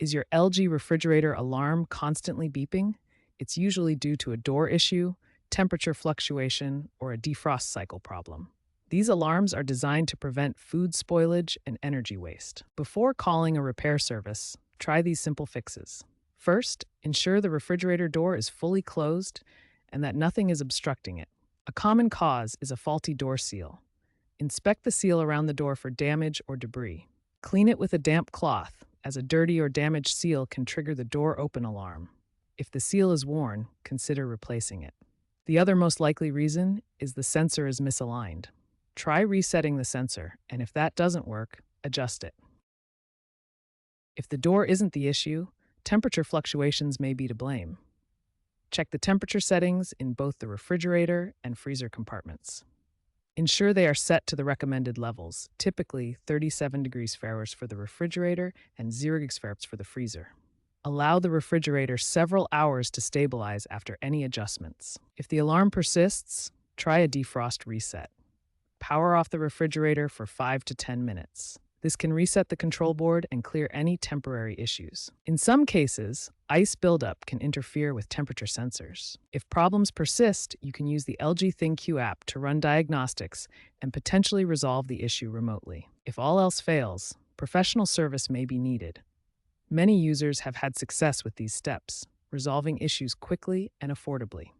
Is your LG refrigerator alarm constantly beeping? It's usually due to a door issue, temperature fluctuation, or a defrost cycle problem. These alarms are designed to prevent food spoilage and energy waste. Before calling a repair service, try these simple fixes. First, ensure the refrigerator door is fully closed and that nothing is obstructing it. A common cause is a faulty door seal. Inspect the seal around the door for damage or debris. Clean it with a damp cloth, as a dirty or damaged seal can trigger the door open alarm. If the seal is worn, consider replacing it. The other most likely reason is the sensor is misaligned. Try resetting the sensor, and if that doesn't work, adjust it. If the door isn't the issue, temperature fluctuations may be to blame. Check the temperature settings in both the refrigerator and freezer compartments. Ensure they are set to the recommended levels, typically 37 degrees Fahrenheit for the refrigerator and 0 degrees Fahrenheit for the freezer. Allow the refrigerator several hours to stabilize after any adjustments. If the alarm persists, try a defrost reset. Power off the refrigerator for 5 to 10 minutes. This can reset the control board and clear any temporary issues. In some cases, ice buildup can interfere with temperature sensors. If problems persist, you can use the LG ThinQ app to run diagnostics and potentially resolve the issue remotely. If all else fails, professional service may be needed. Many users have had success with these steps, resolving issues quickly and affordably.